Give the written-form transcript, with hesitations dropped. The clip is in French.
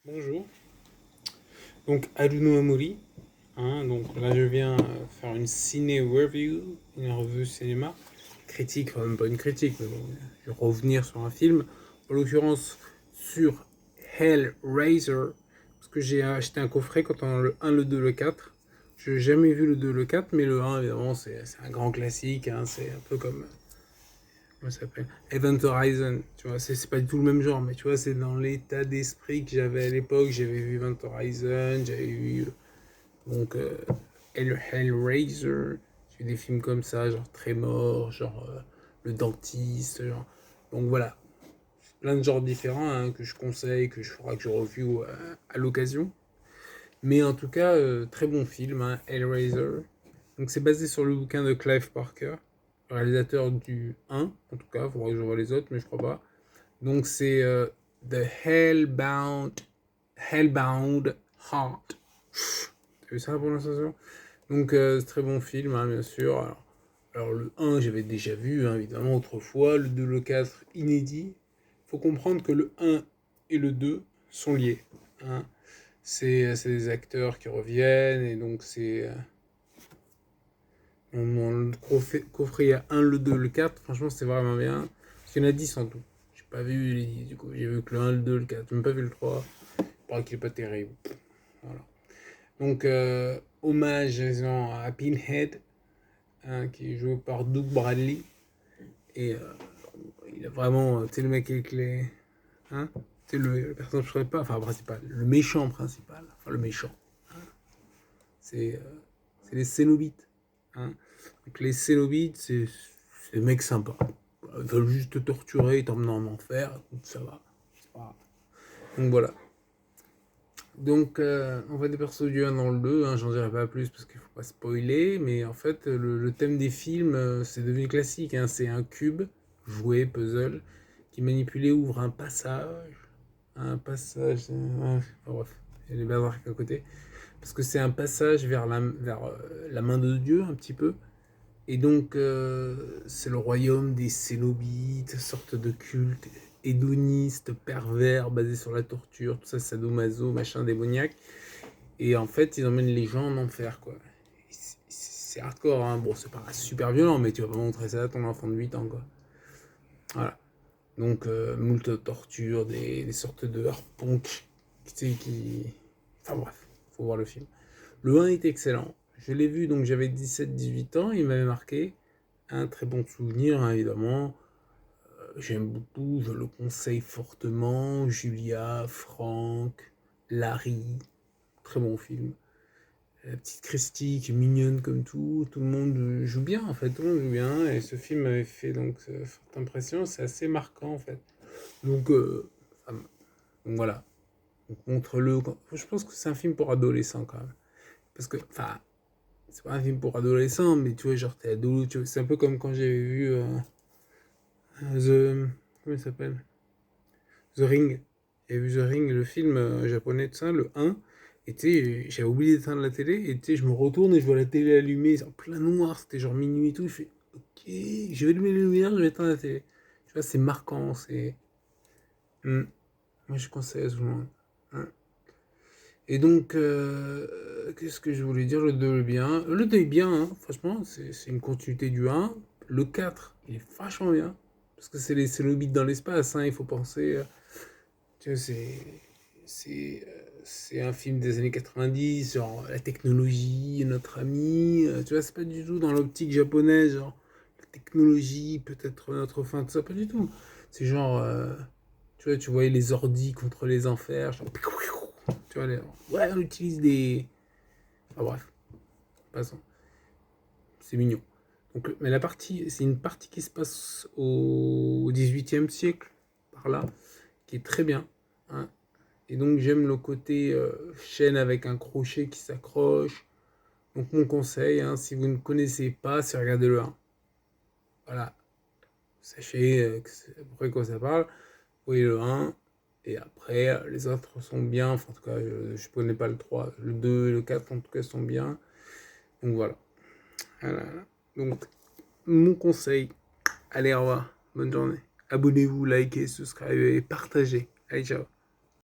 Bonjour, donc Haruno Amori, donc là je viens faire une ciné review, une revue cinéma, critique, enfin même pas une critique, mais bon, je vais revenir sur un film, en l'occurrence sur Hellraiser, parce que j'ai acheté un coffret quand on a le 1, le 2, le 4. Je n'ai jamais vu le 2, le 4, mais le 1 évidemment c'est un grand classique, c'est un peu comme comment ça s'appelle Event Horizon, tu vois, c'est pas du tout le même genre, mais tu vois, c'est dans l'état d'esprit que j'avais à l'époque. J'avais vu Event Horizon, j'avais vu donc Hellraiser, j'ai des films comme ça, genre Tremor, genre Le Dentiste, genre. Donc voilà, plein de genres différents que je conseille, que je ferai que je review à l'occasion. Mais en tout cas, très bon film, Hellraiser. Donc c'est basé sur le bouquin de Clive Parker, réalisateur du 1, en tout cas, il faudra que je vois les autres, mais je crois pas. Donc c'est The Hellbound Heart. T'as vu ça la prononciation? Donc c'est très bon film, bien sûr. Alors, le 1, j'avais déjà vu, évidemment, autrefois. Le 2, le 4, inédit. Il faut comprendre que le 1 et le 2 sont liés. Hein. C'est des acteurs qui reviennent, et donc c'est... dans le coffret, il y a 1, le 2, le 4. Franchement, c'est vraiment bien. Parce qu'il y en a 10 en tout. J'ai pas vu les 10, du coup. J'ai vu que le 1, le 2, le 4. J'ai même pas vu le 3. Il paraît qu'il est pas terrible. Voilà. Donc, hommage disons, à Pinhead, qui est joué par Doug Bradley. Et il a vraiment, tu sais, le mec avec les. Hein, tu sais, le personnage principal, enfin, principal, le méchant principal, enfin, le méchant. Hein, c'est les Cénobites. Hein. Donc, les Cénobites, c'est des mecs sympas. Ils veulent juste te torturer et t'emmener en enfer. Donc, ça va. Donc, voilà. Donc, on voit des persos du 1 dans le 2, j'en dirai pas plus parce qu'il faut pas spoiler, mais en fait, le thème des films, c'est devenu classique, c'est un cube, jouet, puzzle, qui manipulé ouvre enfin bref, il y a les bazars à côté, parce que c'est un passage vers la main de Dieu, un petit peu, et donc, c'est le royaume des Cénobites, sorte de culte hédoniste, pervers, basé sur la torture, tout ça, sadomaso, machin démoniaque. Et en fait, ils emmènent les gens en enfer, quoi. C'est hardcore, Bon, c'est pas super violent, mais tu vas pas montrer ça à ton enfant de 8 ans, quoi. Voilà. Donc, moult torture, des sortes de harpons qui... Enfin bref, faut voir le film. Le 1 est excellent. Je l'ai vu, donc j'avais 17-18 ans, il m'avait marqué. Un très bon souvenir, évidemment. J'aime beaucoup, je le conseille fortement. Julia, Franck, Larry, très bon film. La petite Christy qui est mignonne comme tout le monde joue bien en fait, tout le monde joue bien. Et ce film m'avait fait donc forte impression, c'est assez marquant en fait. Donc, donc voilà, donc, montre-le. Je pense que c'est un film pour adolescents quand même. Parce que, enfin, c'est pas un film pour adolescents, mais tu vois, genre t'es ado, c'est un peu comme quand j'avais vu The. Comment il s'appelle The Ring. J'avais vu The Ring, le film japonais, tout ça, le 1. Et tu sais, j'avais oublié d'éteindre la télé. Et tu sais, je me retourne et je vois la télé allumée, c'est en plein noir, c'était genre minuit et tout. Je fais, ok, je vais allumer les lumières, je vais éteindre la télé. Tu vois, c'est marquant, c'est. Hmm. Moi, je conseille à tout le monde. Hein. Et donc, qu'est-ce que je voulais dire? Le 2 est bien. Le 2 est bien, franchement, c'est une continuité du 1. Le 4, il est vachement bien. Parce que c'est le beat dans l'espace, il faut penser. Tu vois, c'est un film des années 90, genre la technologie, notre ami. Tu vois, c'est pas du tout dans l'optique japonaise, genre la technologie, peut-être notre fin, tout ça, pas du tout. C'est genre, tu vois, tu voyais les ordis contre les enfers, genre, tu vois, ouais, on utilise des. Enfin bref, passons. C'est mignon. Donc, mais la partie, c'est une partie qui se passe au XVIIIe siècle, par là, qui est très bien. Hein. Et donc j'aime le côté chaîne avec un crochet qui s'accroche. Donc mon conseil, si vous ne connaissez pas, c'est regarder le 1. Voilà. Sachez à peu près quoi ça parle. Vous voyez le 1. Et après, les autres sont bien. Enfin, en tout cas, je ne connais pas le 3. Le 2 et le 4, en tout cas, sont bien. Donc voilà. Voilà. Donc, mon conseil, allez, au revoir. Bonne journée. Abonnez-vous, likez, subscribez, partagez. Allez, ciao.